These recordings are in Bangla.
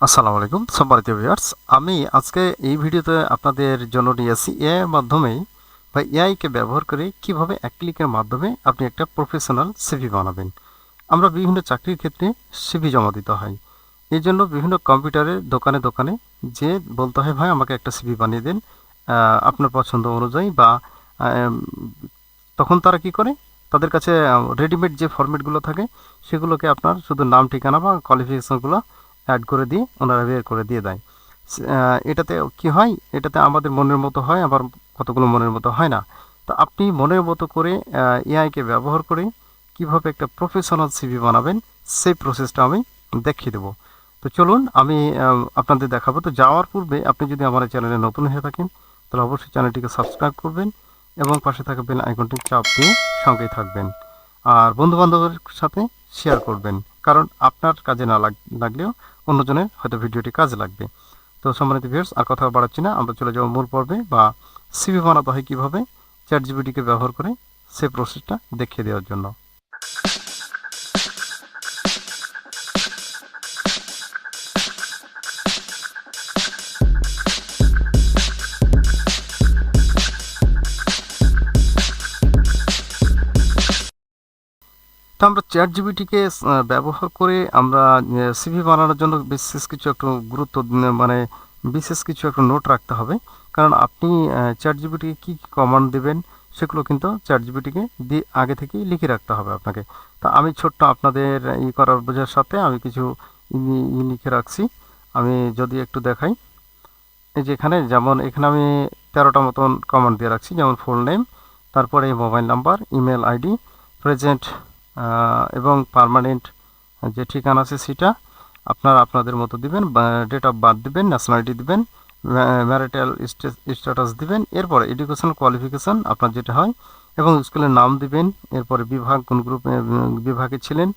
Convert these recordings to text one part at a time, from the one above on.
আসসালামু আলাইকুম সম্মানিত ভিউয়ার্স। আমি আজকে এই ভিডিওতে আপনাদের জন্য নিয়ে আসি এআই এর মাধ্যমে বা এআইকে ব্যবহার করে কিভাবে এক ক্লিকের মাধ্যমে আপনি একটা প্রফেশনাল সিভি বানাবেন। আমরা বিভিন্ন চাকরির ক্ষেত্রে সিভি জমা দিতে হয়। এই জন্য বিভিন্ন কম্পিউটারের দোকানে দোকানে যে বলতে হয়, ভাই আমাকে একটা সিভি বানিয়ে দিন আপনার পছন্দ অনুযায়ী, বা আহ, তখন তারা কি করে, তাদের কাছে রেডিমেড যে ফরম্যাটগুলো থাকে সেগুলোকে আপনার শুধু নাম ঠিকানা বা কোয়ালিফিকেশনগুলো অ্যাড করে দিয়ে ওনারা বের করে দিয়ে দেয়। এটাতে কি হয়, এটাতে আমাদের মনের মতো হয়, আবার কতগুলো মনের মতো হয় না। তো আপনি মনের মতো করে এআইকে ব্যবহার করে কিভাবে একটা প্রফেশনাল সিভি বানাবেন সেই প্রসেসটা আমি দেখিয়ে দেবো। তো চলুন আমি আপনাদের দেখাবো। তো যাওয়ার পূর্বে আপনি যদি আমার চ্যানেলে নতুন হয়ে থাকেন তাহলে অবশ্যই চ্যানেলটিকে সাবস্ক্রাইব করবেন এবং পাশে থাকা বেল আইকনটি চাপ দিয়ে সঙ্গেই থাকবেন। আর বন্ধুবান্ধবের সাথে শেয়ার করবেন, কারণ আপনার কাজে না লাগলেও অন্যজনের হয়তো ভিডিওটি কাজে লাগবে। তো সম্মানিত ভিউয়ার্স, আর কথা বাড়াচ্ছি না, আমরা চলে যাব মূল পর্বে, বা সিভি বানাতে হয় কীভাবে চ্যাট জিপিটিকে ব্যবহার করে সেই প্রসেসটা দেখিয়ে দেওয়ার জন্য। তো আমরা চ্যাট জিপিটিকে ব্যবহার করে আমরা সিভি বানানোর জন্য বিশেষ কিছু একটু মানে বিশেষ কিছু একটু নোট রাখতে হবে। কারণ আপনি চ্যাট জিপিটিকে কী কী কমান্ড দেবেন সেগুলো কিন্তু চ্যাট জিপিটিকে দিয়ে আগে থেকেই লিখে রাখতে হবে আপনাকে। তা আমি ছোট্ট আপনাদের করার বোঝার সাথে আমি কিছু লিখে রাখছি। আমি যদি একটু দেখাই, এই যে এখানে, যেমন এখানে আমি 13টা মতন কমান্ড দিয়ে রাখছি, যেমন ফুল নেম, তারপরে mobile number, email ID, present এবং পার্মানেন্ট যে ঠিকানা আছে সেটা আপনারা আপনাদের মতো দিবেন, ডেট অফ বার্থ দিবেন, ন্যাশনালিটি দিবেন, ম্যারিটাল স্ট্যাটাস দিবেন, এরপরে এডুকেশন কোয়ালিফিকেশন আপনার যেটা হয়, এবং স্কুলের নাম দিবেন, এরপরে বিভাগ কোন গ্রুপে বিভাগে ছিলেন,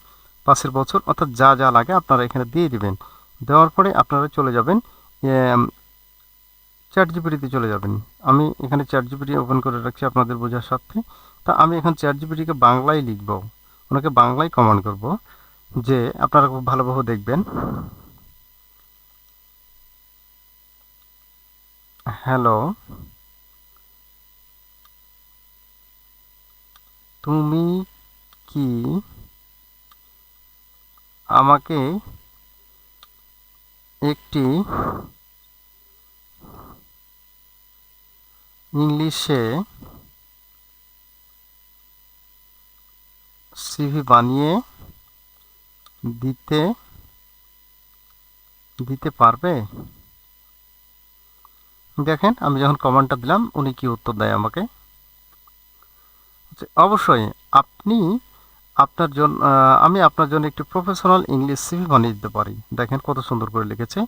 পাশের বছর, অর্থাৎ যা যা লাগে আপনারা এখানে দিয়ে দিবেন। দেওয়ার পরে আপনারা চলে যাবেন চ্যাট জিপিটিতে চলে যাবেন। আমি এখানে চ্যাট জিপিটি ওপেন করে রাখছি আপনাদের বোঝার সাথে। তা আমি এখন চ্যাট জিপিটিকে বাংলায় লিখব, ওনাকে বাংলায় কমান্ড করব, যে আপনারা খুব ভালোভাবে দেখবেন। হ্যালো, তুমি কি আমাকে একটি ইংলিশে সিভি বানিয়ে দিতে দিতে পারবে? দেখেন আমি যখন কমান্ডটা দিলাম উনি কি উত্তর দেয় আমাকে। অবশ্যই আপনি আপনার জন্য আমি আপনার জন্য একটি প্রফেশনাল ইংলিশ সিভি বানিয়ে দিতে পারি। দেখেন কত সুন্দর করে লিখেছে।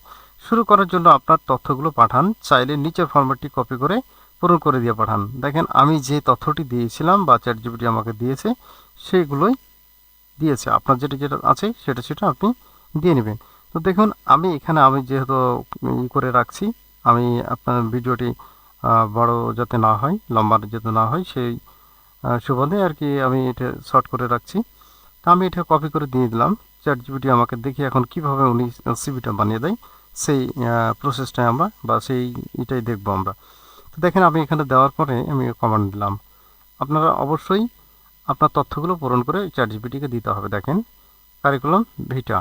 শুরু করার জন্য আপনার তথ্যগুলো পাঠান, চাইলে নিচের ফরম্যাটটি কপি করে পূরণ করে দিয়ে পাঠান। দেখেন আমি যে তথ্যটি দিয়েছিলাম বা চ্যাট জিপিটি আমাকে দিয়েছে সেগুলোই দিয়েছে। আপনার যেটা যেটা আছে সেটা সেটা আপনি দিয়ে নেবেন। তো দেখুন আমি এখানে আমি যেহেতু করে রাখছি, আমি আপনার ভিডিওটি বড় যাতে না হয়, লম্বা যাতে না হয়, সেই সুবাদে আর কি আমি এটা শর্ট করে রাখছি। তা আমি এটা কপি করে দিয়ে দিলাম। চ্যাট জিপিটি আমাকে দেখি এখন কিভাবে উনি সিভিটা বানিয়ে দেয়, সেই প্রসেসটাই আমরা বা সেই এটাই দেখবো আমরা। তো দেখেন আমি এখানে দেওয়ার পরে আমি কমান্ড দিলাম। আপনারা অবশ্যই আপনার তথ্যগুলো পূরণ করে চ্যাট জিপিটিকে দিতে হবে। দেখেন কারিকুলাম ভিটা,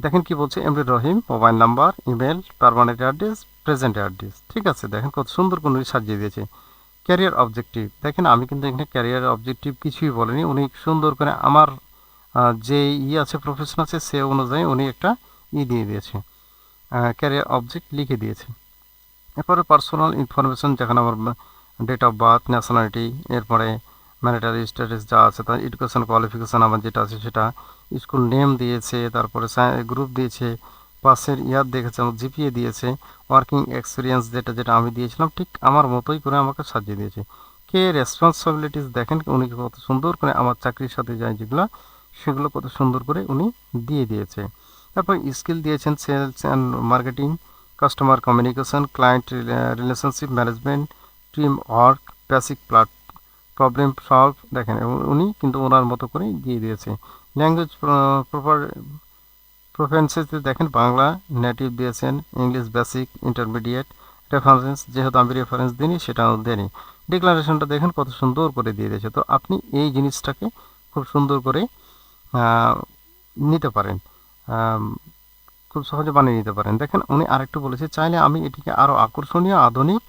দেখেন কি বলছে, MD Rahim, mobile number, email, permanent address, present address. ঠিক আছে, দেখেন কত সুন্দর করে সাজিয়ে দিয়েছে। ক্যারিয়ার অবজেক্টিভ, দেখেন আমি কিন্তু এখানে ক্যারিয়ার অবজেক্টিভ কিছুই বলিনি, উনি সুন্দর করে আমার যে আছে প্রফেশন আছে সে অনুযায়ী উনি একটা দিয়ে দিয়েছে, ক্যারিয়ার অবজেক্ট লিখে দিয়েছে। এরপরে পার্সোনাল ইনফরমেশন, যেখানে আমার ডেট অফ বার্থ, ন্যাশনালিটি, এরপরে ম্যারিটাল স্ট্যাটাস যা আছে, তার এডুকেশন কোয়ালিফিকেশান আমার যেটা আছে সেটা, স্কুল নেম দিয়েছে, তারপরে গ্রুপ দিয়েছে, পাসের ইয়ার দেখেছে, আমার জিপিএ দিয়েছে, ওয়ার্কিং এক্সপিরিয়েন্স যেটা যেটা আমি দিয়েছিলাম ঠিক আমার মতোই করে আমাকে সাজিয়ে দিয়েছে। কে রেসপন্সিবিলিটিস, দেখেন উনি কত সুন্দর করে আমার চাকরির সাথে যায় যেগুলো সেগুলো কত সুন্দর করে উনি দিয়ে দিয়েছে। তারপর স্কিল দিয়েছেন sales and marketing, customer communication, client relationship management, team work, basic problem solve. দেখেন উনি কিন্তু ওনার মতো করেই দিয়ে দিয়েছে। ল্যাঙ্গুয়েজ প্রপার প্রেফারেন্সেসে দেখেন বাংলা নেটিভ দিয়েছেন, ইংলিশ বেসিক, ইন্টারমিডিয়েট, রেফারেন্স যেহেতু আমি রেফারেন্স দিইনি সেটাও দেনি। ডিক্লারেশনটা দেখেন কত সুন্দর করে দিয়ে দিয়েছে। তো আপনি এই জিনিসটাকে খুব সুন্দর করে নিতে পারেন, খুব সহজে বানিয়ে নিতে পারেন। দেখেন উনি আরেকটু বলেছে, চাইলে আমি এটিকে আরও আকর্ষণীয় আধুনিক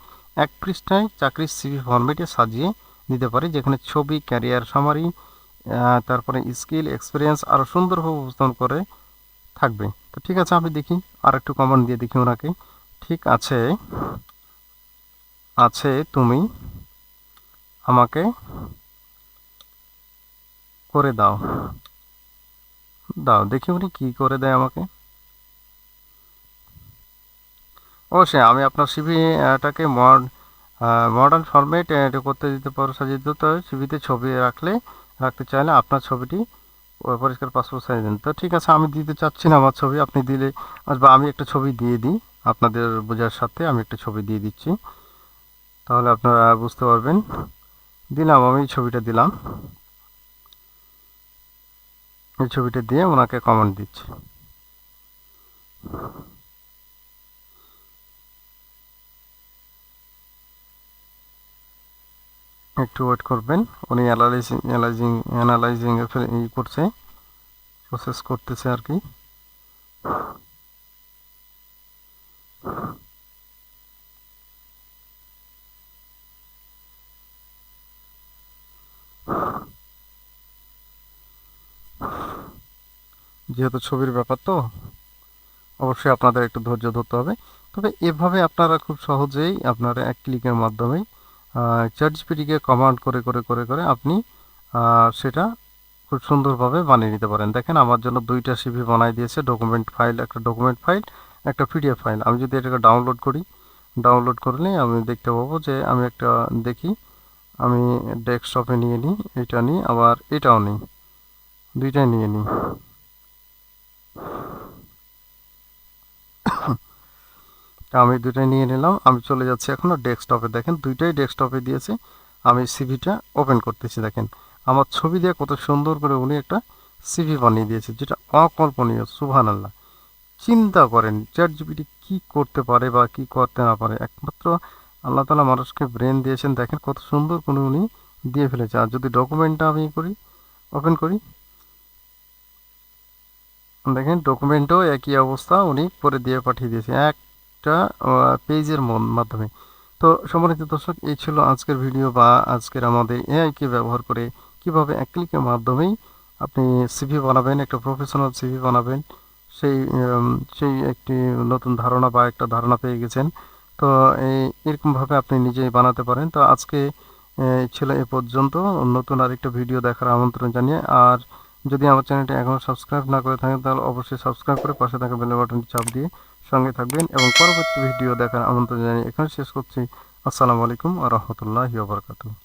এক পৃষ্ঠায় চাকরির সিভি ফরম্যাটে সাজিয়ে দিতে পারি, যেখানে ছবি, ক্যারিয়ার সামারি, তারপরে স্কিল, এক্সপিরিয়েন্স আরও সুন্দরভাবে উপস্থাপন করে থাকবে। তো ঠিক আছে, আমি দেখি আর একটু কমেন্ট দিয়ে দেখি ওনাকে। ঠিক আছে, আছে তুমি আমাকে করে দাও, দাও দেখি উনি কি করে দেয় আমাকে। অবশ্যই আমি আপনার সিভিটাকে মডার্ন ফরম্যাট করতে দিতে পারো, সাজিয়ে দিতে হবে। সিভিতে ছবি রাখতে চাইলে আপনার ছবিটি পরিষ্কার পাসপোর্ট সাইজ দিন। তো ঠিক আছে, আমি দিতে চাচ্ছি না আমার ছবি, আপনি দিলে বা আমি একটা ছবি দিয়ে দিই, আপনাদের বোঝার সাথে আমি একটা ছবি দিয়ে দিচ্ছি, তাহলে আপনারা বুঝতে পারবেন। দিলাম, আমি ছবিটা দিলাম, এই ছবিটা দিয়ে ওনাকে কমেন্ট দিচ্ছি। একটু ওয়েট করবেন, উনি অ্যানালাইজিং করছে, প্রসেস করতেছে আর কি। যেহেতু ছবির ব্যাপার তো অবশ্যই আপনাদের একটু ধৈর্য ধরতে হবে। তবে এভাবে আপনারা খুব সহজেই আপনারা এক ক্লিকের মাধ্যমে চ্যাটজিপিটিকে কমান্ড করে করে করে করে আপনি সেটা খুব সুন্দরভাবে বানিয়ে নিতে পারেন। দেখেন আমার জন্য দুইটা সিভি বানাই দিয়েছে, ডকুমেন্ট ফাইল, একটা ডকুমেন্ট ফাইল, একটা পিডিএফ ফাইল। আমি যদি এটাকে ডাউনলোড করি, ডাউনলোড করলে আমি দেখতে পাবো যে আমি একটা দেখি, আমি ডেস্কটপে নিয়ে নিই, এটা নিই, আবার এটাও নিই, দুইটাই নিয়ে নিই। আমি দুইটাই নিয়ে নিলাম, আমি চলে যাচ্ছি এখনও ডেস্কটপে। দেখেন দুইটাই ডেস্কটপে দিয়েছে, আমি সিভিটা ওপেন করতেছি। দেখেন আমার ছবি দিয়ে কত সুন্দর করে উনি একটা সিভি বানিয়ে দিয়েছে, যেটা অকল্পনীয়। সুবহানাল্লাহ, চিন্তা করেন চ্যাটজিপিটি কি করতে পারে বা কি করতে না পারে। একমাত্র আল্লাহ তাআলা মানুষকে ব্রেন দিয়েছেন, দেখেন কত সুন্দর করে উনি দিয়ে ফেলেছে। আর যদি ডকুমেন্টটা আমি করি, ওপেন করি, দেখেন ডকুমেন্টও একই অবস্থা, উনি করে দিয়ে পাঠিয়ে দিয়েছে একটা পেজের মাধ্যমে। তো সম্মানিত দর্শক, এই ছিল আজকের ভিডিও বা আজকের আমাদের এআইকে ব্যবহার করে কিভাবে এক ক্লিকের মাধ্যমেই আপনি সিভি বানাবেন, একটা প্রফেশনাল সিভি বানাবেন। সেই সেই একটি নতুন ধারণা বা একটা ধারণা পেয়ে গেছেন। তো এরকমভাবে আপনি নিজেই বানাতে পারেন। তো আজকে ছিল এ পর্যন্ত। নতুন আরেকটা ভিডিও দেখার আমন্ত্রণ জানিয়ে, আর যদি আমার চ্যানেলটি এখনও সাবস্ক্রাইব না করে থাকেন তাহলে অবশ্যই সাবস্ক্রাইব করে পাশে থাকা বেল বাটনটি চাপ দিয়ে সঙ্গে থাকবেন, এবং পরবর্তী ভিডিও দেখার আমন্ত্রণ জানিয়ে এখানে শেষ করছি। আসসালামু আলাইকুম ওয়া রাহমাতুল্লাহি ওয়া বারাকাতুহু।